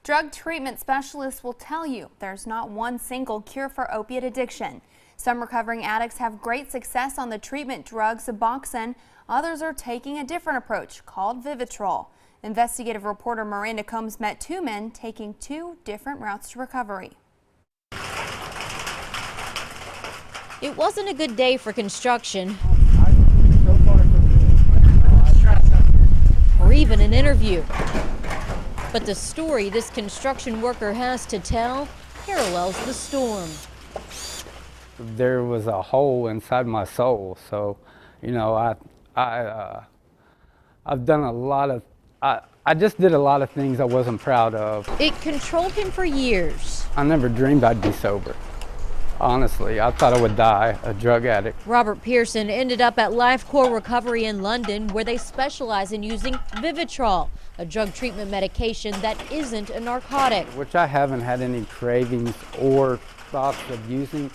Drug treatment specialists will tell you there's not one single cure for opiate addiction. Some recovering addicts have great success on the treatment drug Suboxone. Others are taking a different approach called Vivitrol. Investigative reporter Miranda Combs met two men taking two different routes to recovery. It wasn't a good day for construction or even an interview. But the story this construction worker has to tell parallels the storm. There was a hole inside my soul, so you know I've done a lot of I just did a lot of things I wasn't proud of. It controlled him for years. I never dreamed I'd be sober. Honestly, I thought I would die, a drug addict. Robert Pearson ended up at LifeCore Recovery in London, where they specialize in using Vivitrol, a drug treatment medication that isn't a narcotic. Which I haven't had any cravings or thoughts of using,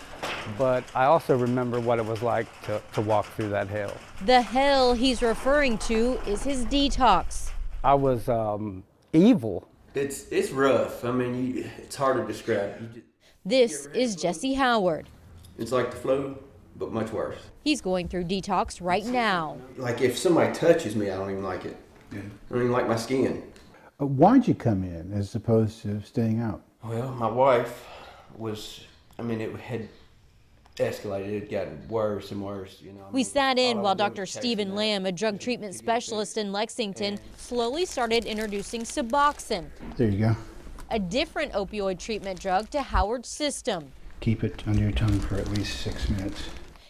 but I also remember what it was like to walk through that hell. The hell he's referring to is his detox. I was evil. It's rough. I mean, it's hard to describe. This is Jesse Howard. It's like the flu, but much worse. He's going through detox right now. Like if somebody touches me, I don't even like it. I don't even like my skin. Why'd you come in as opposed to staying out? Well, my wife was, it had escalated. It had gotten worse and worse. We sat in while Dr. Steven Lam, a drug treatment specialist in Lexington, slowly started introducing Suboxone. There you go. A different opioid treatment drug to Howard's system. Keep it under your tongue for at least 6 minutes.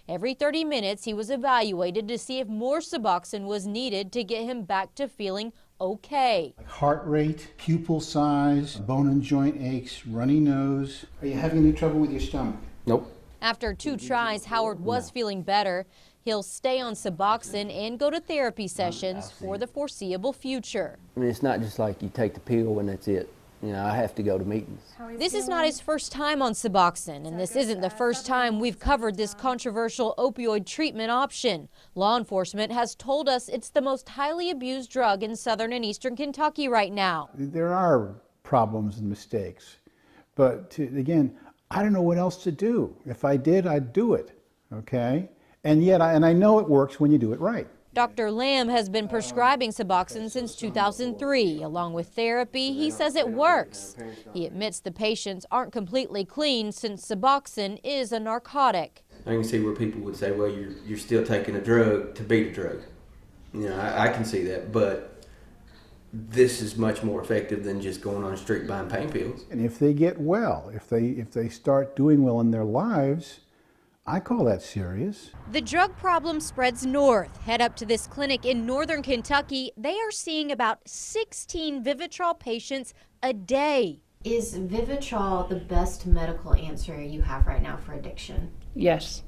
Every 30 minutes, he was evaluated to see if more Suboxone was needed to get him back to feeling okay. Heart rate, pupil size, bone and joint aches, runny nose. Are you having any trouble with your stomach? Nope. After 2 tries, Howard was feeling better. He'll stay on Suboxone and go to therapy sessions for the foreseeable future. It's not just like you take the pill and that's it. I have to go to meetings. This is not his first time on Suboxone, and this isn't the first time we've covered this controversial opioid treatment option. Law enforcement has told us it's the most highly abused drug in southern and eastern Kentucky right now. There are problems and mistakes, but again, I don't know what else to do. If I did, I'd do it, okay? And yet, I know it works when you do it right. Dr. Lam has been prescribing Suboxone since 2003. Along with therapy, he says it works. He admits the patients aren't completely clean since Suboxone is a narcotic. I can see where people would say, well, you're still taking a drug to beat a drug. I can see that, but this is much more effective than just going on the street buying pain pills. And if they get well, if they start doing well in their lives, I call that serious. The drug problem spreads north. Head up to this clinic in northern Kentucky. They are seeing about 16 Vivitrol patients a day. Is Vivitrol the best medical answer you have right now for addiction? Yes,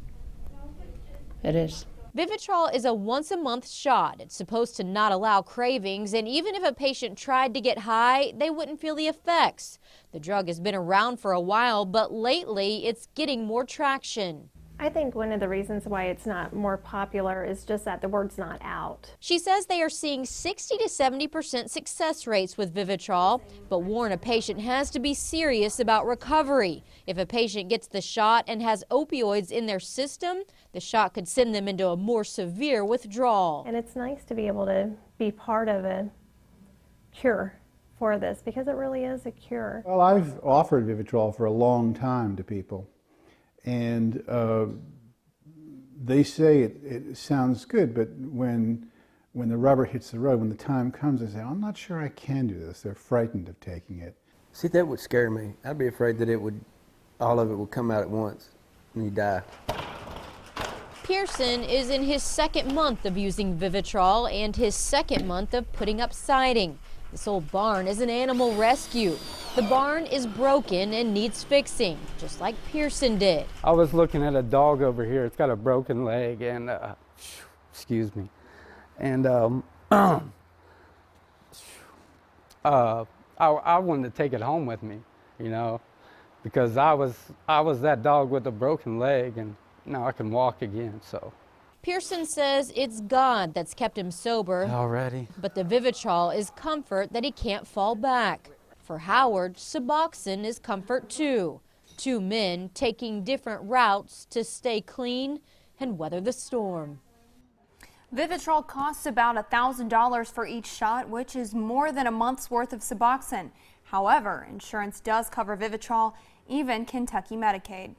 it is. Vivitrol is a once-a-month shot. It's supposed to not allow cravings, and even if a patient tried to get high, they wouldn't feel the effects. The drug has been around for a while, but lately it's getting more traction. I think one of the reasons why it's not more popular is just that the word's not out. She says they are seeing 60 to 70% success rates with Vivitrol, but warn a patient has to be serious about recovery. If a patient gets the shot and has opioids in their system, the shot could send them into a more severe withdrawal. And it's nice to be able to be part of a cure for this, because it really is a cure. Well, I've offered Vivitrol for a long time to people. And they say it sounds good, but when the rubber hits the road, when the time comes, they say, I'm not sure I can do this. They're frightened of taking it. See, that would scare me. I'd be afraid that all of it would come out at once and you die. Pearson is in his 2nd month of using Vivitrol and his 2nd month of putting up siding. This old barn is an animal rescue. The barn is broken and needs fixing, just like Pearson did. I was looking at a dog over here. It's got a broken leg and, excuse me. And I wanted to take it home with me, because I was that dog with a broken leg, and now I can walk again, so. Pearson says it's God that's kept him sober. Already. But the Vivitrol is comfort that he can't fall back. For Howard, Suboxone is comfort too. Two men taking different routes to stay clean and weather the storm. Vivitrol costs about $1,000 for each shot, which is more than a month's worth of Suboxone. However, insurance does cover Vivitrol, even Kentucky Medicaid.